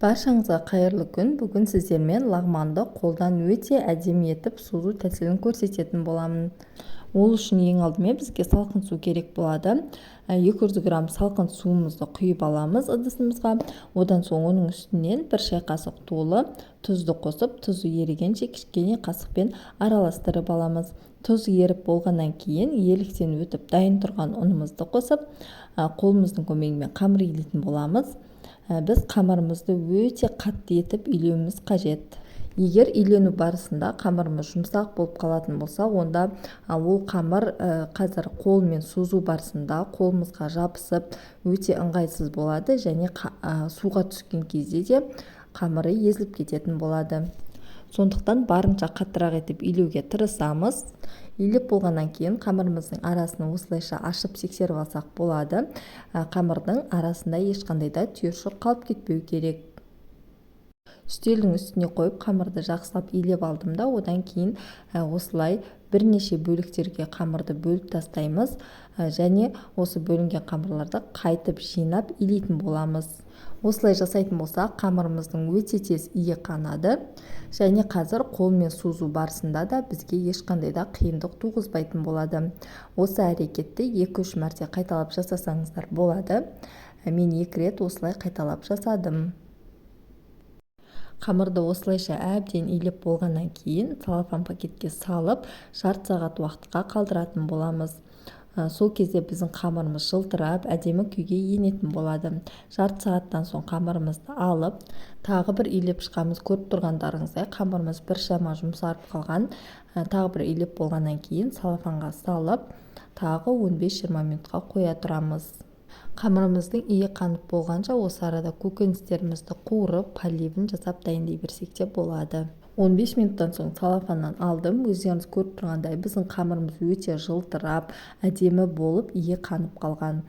Баршаңызға қайырлы күн. Бүгін сіздермен лағманды қолдан өте әдемі етіп созу тәсілін көрсететін боламын. Ол үшін ең алдымен бізге салқын су керек болады. 200 грамм салқын суымызды құйып аламыз ыдысымызға. Одан соң оның үстінен 1 шай қасық толы тұзды қосып, тұзы ерігенше кішкене қасықпен араластырып аламыз. Тұз еріп болғаннан кейін еліктен өтіп дайын тұрған ұнымызды қосып, қолымыздың көмегімен қамыр илейтін боламыз. Біз қамырымызды өте қатты етіп илеуіміз қажет. Егер илену барысында қамырымыз жұмсақ болып қалатын болса, онда ол қамыр қазір қолмен созу барысында қолымызға жабысып өте ыңғайсыз болады, және суға түскен кезде де қамыры езіліп кететін болады. Сондықтан барынша қаттырақ етіп илеуге тырысамыз. Илеп болғаннан кейін қамырымыздың арасын осылайша ашып тексеріп алсақ болады. Қамырдың арасында ешқандай да түйіршік қалып кетпеу керек. Үстелдің үстіне қойып қамырды жақсылап илеп алдым да, одан кейін осылай бірнеше бөліктерге қамырды бөліп тастаймыз, және осы бөлінген қамырларды қайтып жинап илейтін боламыз. Осылай жасайтын болсақ, қамырымыздың өте тез иі қанады, және қазір қолмен созу барысында да бізге ешқандай да қиындық туғызбайтын болады. Осы әрекетті 2-3 мәрте қайталап жасасаңыздар болады. Мен 2 рет осылай қайталап жасадым. Қамырды осылайша әбден илеп болғаннан кейін целлофан пакетке салып, жарты сағат уақытқа қалдыратын боламыз. Сол кезде біздің қамырымыз жылтырап, әдемі күйге енетін болады. Жарты сағаттан соң қамырымызды алып, тағы бір илеп шығамыз. Көріп тұрғандарыңыздай қамырымыз біршама жұмсарып қалған. Тағы бір илеп болғаннан кейін целлофанға салып, тағы 15-20 минутқа қоя тұрамыз. Қамырымыздың иі қанып болғанша осы арада көкөністерімізді қуырып, поливін жасап дайындай берсек те болады. 15 минуттан соң целлофаннан алдым. Өздеріңіз көріп тұрғандай біздің қамырымыз өте жылтырап, әдемі болып, иі қанып қалған.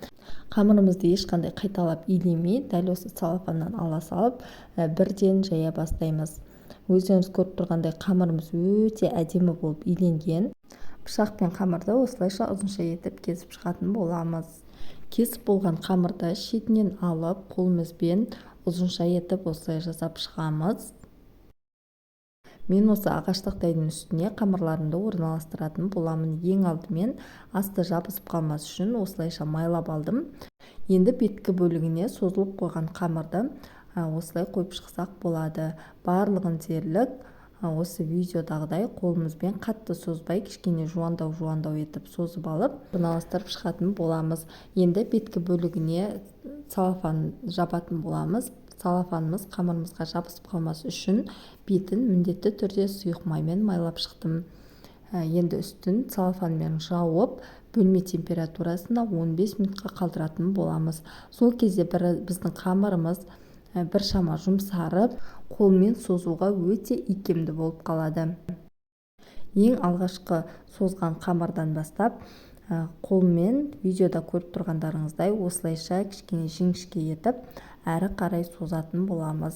Қамырымызды ешқандай қайталап илемей, дәл осы целлофаннан ала салып, бірден жая бастаймыз. Өздеріңіз көріп тұрғандай қамырымыз өте әдемі болып иленген. Пышақпен қамырды осылайша ұзынша етіп кесіп шығатын боламыз. Кесіп болған қамырды шетінен алып, қолымызбен ұзынша етіп осылай жасап шығамыз. Мен осы ағаш тақтайдың үстіне қамырларымды орналастыратын боламын. Ең алдымен асты жабысып қалмас үшін осылайша майлап алдым. Енді беткі бөлігіне созылып қойған қамырды осылай қойып шықсақ болады. Барлығын дерлік осы видеодағыдай қолымызбен қатты созбай, кішкене жуандау етіп созып алып, орналастырып шығатын боламыз. Енді беткі бөлігіне целлофан жабатын боламыз. Целлофанымыз қамырымызға жабысып қалмас үшін бетін міндетті түрде сұйық маймен майлап шықтым. Енді үстін целлофанмен жауып, бөлме температурасында 15 минутқа қалдыратын боламыз. Сол кезде біздің қамырымыз біршама жұмсарып, қолмен созуға өте икемді болып қалады. Ең алғашқы созған қамырдан бастап, қолмен видеода көріп тұрғандарыңыздай осылайша кішкене жіңішке етіп, әрі қарай созатын боламыз.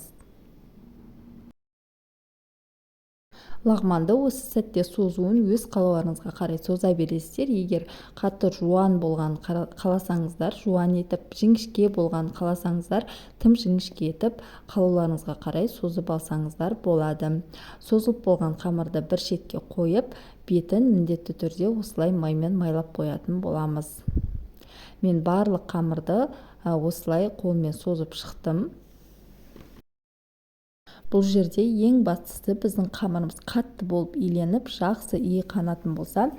Лағманды осы сәтте созуын өз қалауларыңызға қарай соза бересіздер. Егер қатты жуан болған қаласаңыздар, жуан етіп, жіңішке болған қаласаңыздар, тым жіңішке етіп, қалауларыңызға қарай созып алсаңыздар болады. Созылып болған қамырды бір шетке қойып, бетін міндетті түрде осылай маймен майлап қоятын боламыз. Мен барлық қамырды осылай қолмен созып шықтым. Бұл жерде ең бастысы біздің қамырымыз қатты болып иленіп, жақсы иі қанатын болса,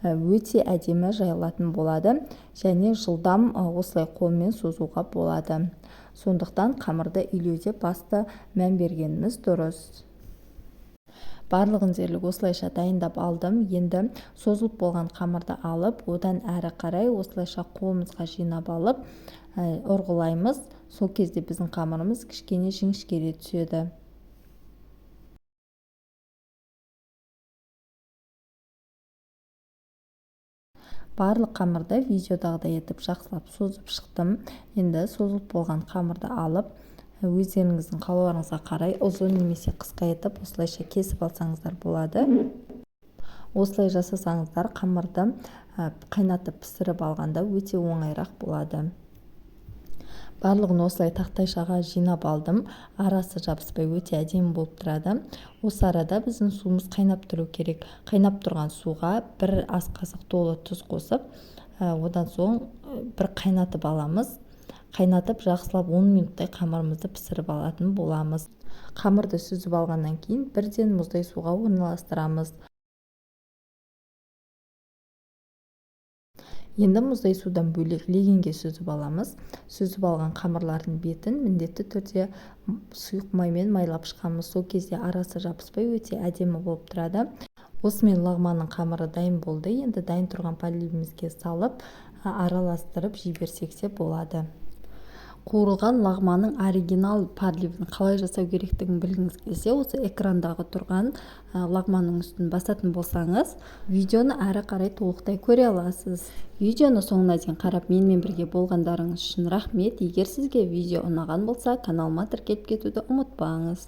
өте әдемі жайылатын болады, және жылдам осылай қолмен созуға болады. Сондықтан қамырды илеуде басты мән бергеніміз дұрыс. Барлығын дерлік осылайша дайындап алдым. Енді созылып болған қамырды алып, одан әрі қарай осылайша қолымызға жинап алып, ұрғылаймыз. Сол кезде біздің қамырымыз кішкене жіңішкере түседі. Барлық қамырды видеодағыдай етіп жақсылап созып шықтым. Енді созылып болған қамырды алып, өздеріңіздің қалауларыңызға қарай ұзын немесе қысқа етіп осылайша кесіп алсаңыздар болады. Осылай жасасаңыздар қамырды қайнатып пісіріп алғанда өте оңайырақ болады. Барлығын осылай тақтайшаға жинап алдым. Арасы жабыспай өте әдемі болып тұрады. Осы арада біздің суымыз қайнап тұру керек. Қайнап тұрған суға бір ас қасық толы тұз қосып, одан соң бір қайнатып аламыз. Қайнатып жақсылап 10 минуттай қамырымызды пісіріп алатын боламыз. Қамырды сүзіп алғаннан кейін бірден мұздай суға орналастырамыз. Енді мұздай судан бөлек легенге сүзіп аламыз. Сүзіп алған қамырлардың бетін міндетті түрде сұйық маймен майлап шығамыз. Сол кезде арасы жабыспай өте әдемі болып тұрады. Осымен лагманның қамыры дайын болды. Енді дайын тұрған поливімізге салып, араластырып жіберсек те болады. Қуырылған лагманның оригинал парливін қалай жасау керектігін білгіңіз келсе, осы экрандағы тұрған лагманның үстін басатын болсаңыз, видеоны әрі қарай толықтай көре аласыз. Видеоны соңына дейін қарап менімен бірге болғандарыңыз үшін рахмет. Егер сізге видео ұнаған болса, каналыма тіркеліп кетуді ұмытпаңыз.